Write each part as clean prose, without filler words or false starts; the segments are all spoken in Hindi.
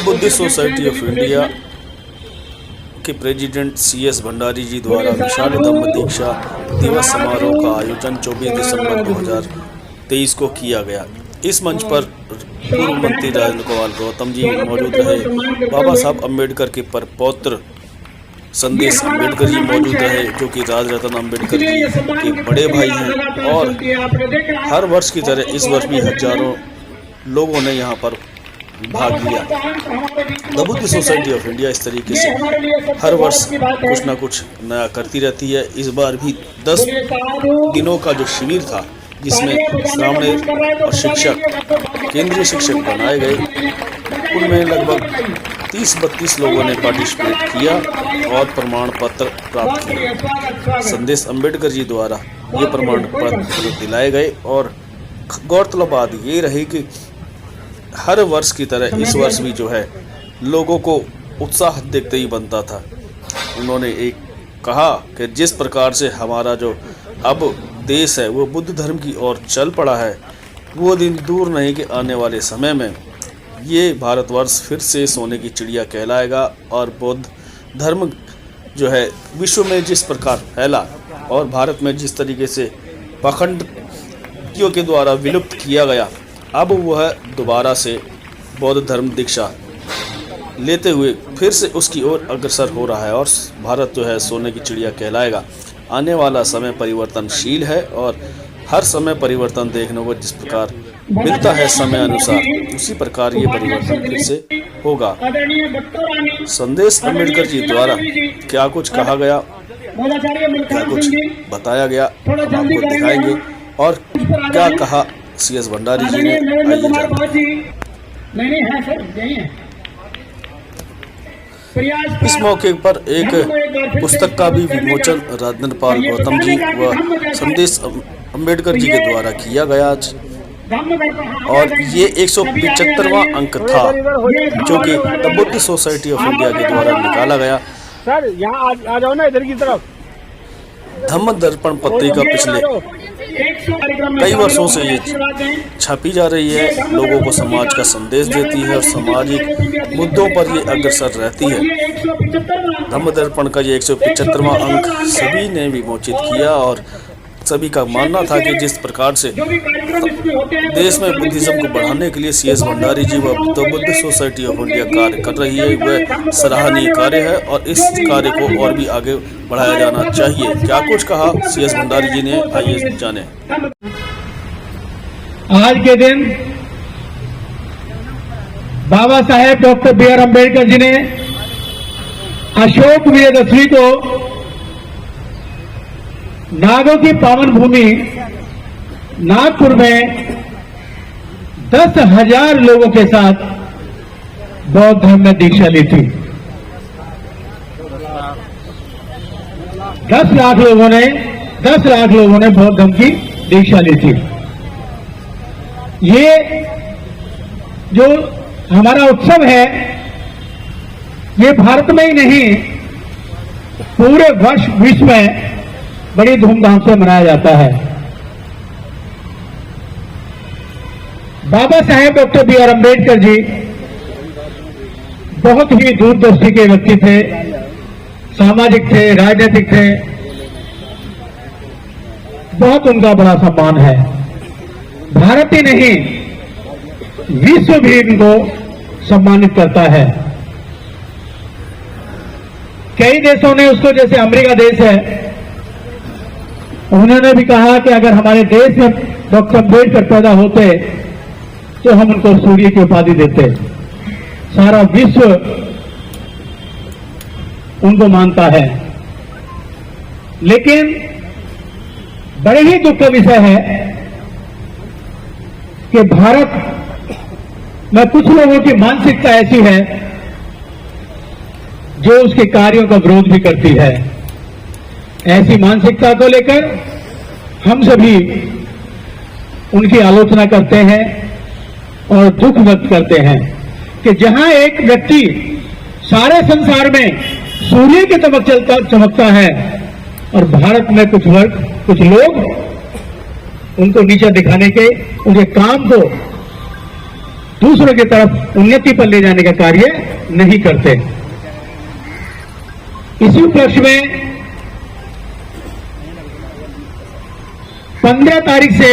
बुद्धिस्ट सोसाइटी ऑफ इंडिया के प्रेसिडेंट CS भंडारी जी द्वारा विशाल धम्म दीक्षा दिवस समारोह का आयोजन 24 दिसंबर 2023 को किया गया। इस मंच पर पूर्व मंत्री राजेंद्र कुमार गौतम जी मौजूद रहे। बाबा साहब अम्बेडकर के परपौत्र संदेश अम्बेडकर जी मौजूद रहे, जो कि राजरत्न अम्बेडकर जी के बड़े भाई हैं। और हर वर्ष की तरह इस वर्ष भी हजारों लोगों ने यहाँ पर भाग लिया। The Buddhist society of India इस तरीके से हर वर्ष कुछ ना कुछ नया करती रहती है। इस बार भी 10 दिनों का जो शिविर था, जिसमें श्रावणी और शिक्षक केंद्रीय शिक्षक बनाए गए, उनमें लगभग 30-32 लोगों ने पार्टिसिपेट किया और प्रमाण पत्र प्राप्त किए। संदेश अम्बेडकर जी द्वारा ये प्रमाण पत्र दिलाए गए। और गौरतलब बात ये रही कि हर वर्ष की तरह इस वर्ष भी जो है लोगों को उत्साह देखते ही बनता था। उन्होंने एक कहा कि जिस प्रकार से हमारा जो अब देश है वो बुद्ध धर्म की ओर चल पड़ा है, वो दिन दूर नहीं कि आने वाले समय में ये भारतवर्ष फिर से सोने की चिड़िया कहलाएगा। और बौद्ध धर्म जो है विश्व में जिस प्रकार फैला और भारत में जिस तरीके से पाखंडियों के द्वारा विलुप्त किया गया, अब वह दोबारा से बौद्ध धर्म दीक्षा लेते हुए फिर से उसकी ओर अग्रसर हो रहा है और भारत जो है सोने की चिड़िया कहलाएगा। आने वाला समय परिवर्तनशील है और हर समय परिवर्तन देखने को जिस प्रकार मिलता है समय अनुसार, उसी प्रकार ये परिवर्तन फिर से होगा। संदेश अम्बेडकर जी द्वारा क्या कुछ कहा गया, क्या कुछ बताया गया, हम आपको दिखाएंगे। और क्या कहा CS भंडारी जी ने, आइए जानते हैं। इस मौके पर एक पुस्तक का भी विमोचन राजेंद्र पाल गौतम जी व संदेश अम्बेडकर जी के द्वारा किया गया आज। और ये 175वां अंक था, जो कि the Buddhist society of India के द्वारा निकाला गया। सर यहाँ आ जाओ ना, इधर की तरफ। धम्म दर्पण पत्रिका पिछले कई वर्षों से ये छापी जा रही है, लोगों को समाज का संदेश देती है और सामाजिक मुद्दों पर ये अग्रसर रहती है। धम्म दर्पण का ये 175वां अंक सभी ने विमोचित किया और सभी का मानना था कि जिस प्रकार से देश में बुद्धिज्म को बढ़ाने के लिए CS भंडारी जी व the Buddhist society of India कार्य कर रही है, वह सराहनीय कार्य है और इस कार्य को और भी आगे बढ़ाया जाना चाहिए। क्या कुछ कहा CS भंडारी जी ने, आइए जाने। आज के दिन बाबा साहेब डॉक्टर BR अम्बेडकर जी ने अशोक विजयदशमी को नागों की पावन भूमि नागपुर में 10,000 लोगों के साथ बौद्ध धर्म में दीक्षा ली थी। 10 लाख लोगों ने बौद्ध धर्म की दीक्षा ली थी। ये जो हमारा उत्सव है, ये भारत में ही नहीं पूरे विश्व में बड़ी धूमधाम से मनाया जाता है। बाबा साहेब डॉक्टर BR अम्बेडकर जी बहुत ही दूरदर्शी के व्यक्ति थे, सामाजिक थे, राजनीतिक थे। बहुत उनका बड़ा सम्मान है। भारत ही नहीं, विश्व भी इनको सम्मानित करता है। कई देशों ने उसको, जैसे अमेरिका देश है, उन्होंने भी कहा कि अगर हमारे देश में डॉक्टर अम्बेडकर पैदा होते तो हम उनको सूर्य की उपाधि देते। सारा विश्व उनको मानता है। लेकिन बड़े ही दुख का विषय है कि भारत में कुछ लोगों की मानसिकता ऐसी है जो उसके कार्यों का विरोध भी करती है। ऐसी मानसिकता को लेकर हम सभी उनकी आलोचना करते हैं और दुख व्यक्त करते हैं कि जहां एक व्यक्ति सारे संसार में सूर्य की तरफ चमकता है और भारत में कुछ लोग उनको नीचा दिखाने के, उनके काम को दूसरों की तरफ उन्नति पर ले जाने का कार्य नहीं करते। इसी उपलक्ष्य में 15 तारीख से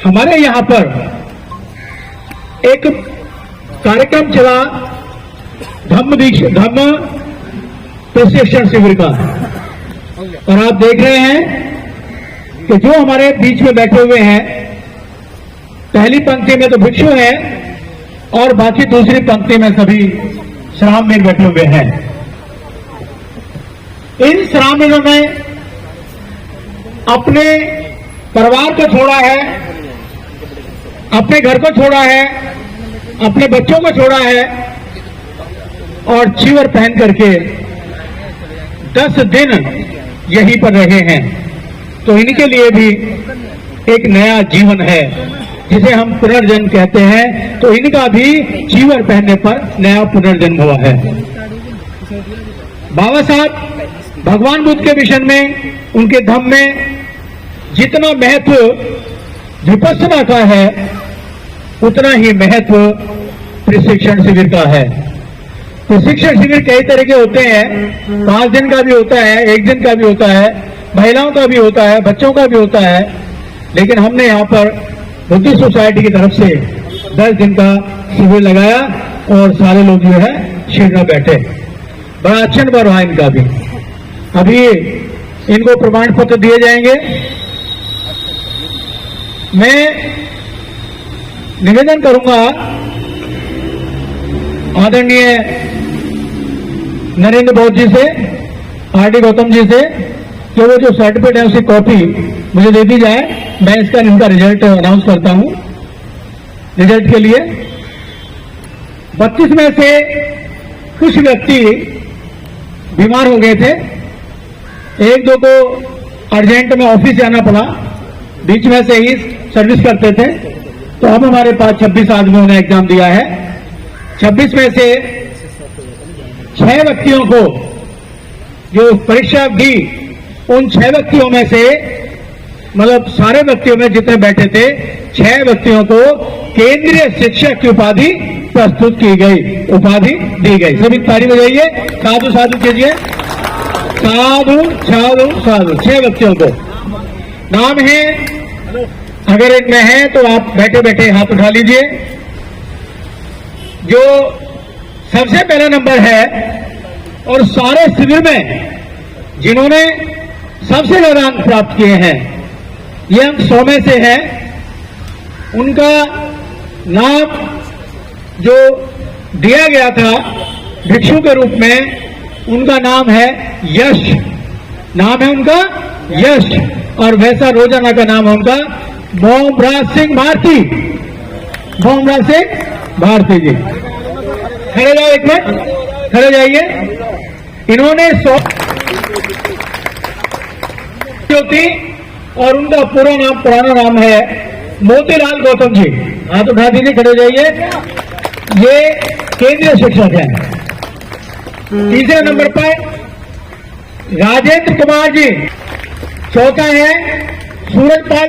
हमारे यहां पर एक कार्यक्रम चला, धम्म प्रशिक्षण शिविर का। और आप देख रहे हैं कि जो हमारे बीच में बैठे हुए हैं, पहली पंक्ति में तो भिक्षु हैं और बाकी दूसरी पंक्ति में सभी श्रामणीय बैठे हुए हैं। इन श्रामणियों ने अपने परिवार को छोड़ा है, अपने घर को छोड़ा है, अपने बच्चों को छोड़ा है और चीवर पहन करके 10 दिन यहीं पर रहे हैं। तो इनके लिए भी एक नया जीवन है जिसे हम पुनर्जन्म कहते हैं। तो इनका भी चीवर पहनने पर नया पुनर्जन्म हुआ है। बाबा साहब भगवान बुद्ध के मिशन में, उनके धम्म में जितना महत्व विपස්සना का है, उतना ही महत्व प्रशिक्षण शिविर का है। प्रशिक्षण शिविर कई तरह के होते हैं, 5 दिन का भी होता है, 1 दिन का भी होता है, महिलाओं का भी होता है, बच्चों का भी होता है। लेकिन हमने यहाँ पर बुद्धिस्ट सोसाइटी की तरफ से 10 दिन का शिविर लगाया और सारे लोग जो है शिविर में बैठे। बड़ा अच्छा अनुभव रहा इनका भी। अभी इनको प्रमाण पत्र दिए जाएंगे। मैं निवेदन करूंगा आदरणीय नरेंद्र बौद्ध जी से, आरडी गौतम जी से, कि वो जो सर्टिफिकेट है उसकी कॉपी मुझे दे दी जाए। मैं इनका रिजल्ट अनाउंस करता हूं। रिजल्ट के लिए 32 में से कुछ व्यक्ति बीमार हो गए थे, 1-2 को अर्जेंट में ऑफिस जाना पड़ा, बीच में से ही सर्विस करते थे। तो अब हमारे पास 26 आदमियों ने एग्जाम दिया है। 26 में से 6 व्यक्तियों को जो परीक्षा दी, उन 6 व्यक्तियों में से, मतलब सारे व्यक्तियों में जितने बैठे थे, 6 व्यक्तियों को केंद्रीय शिक्षक की उपाधि प्रस्तुत की गई, उपाधि दी गई। सभी तारीफ बजाइए, साधु साधु कीजिए, साधु साधु साधु। 6 व्यक्तियों को नाम है, अगर इनमें है तो आप बैठे बैठे हाथ उठा लीजिए। जो सबसे पहला नंबर है और सारे शिविर में जिन्होंने सबसे ज्यादा अंक प्राप्त किए हैं, ये अंक 100 में से है, उनका नाम जो दिया गया था भिक्षु के रूप में, उनका नाम है यश। नाम है उनका यश। और वैसा रोजाना का नाम है उनका मोमराज सिंह भारती। मोमराज सिंह भारती जी, खड़े जाओ, एक मिनट खड़े जाइए। इन्होंने 100 थी और उनका पूरा नाम, पुराना नाम है मोतीलाल गौतम जी। हाथ उठा दीजिए, खड़े जाइए। ये केंद्रीय शिक्षक हैं। तीसरे नंबर पर राजेंद्र कुमार जी। चौथा है सूरज पाल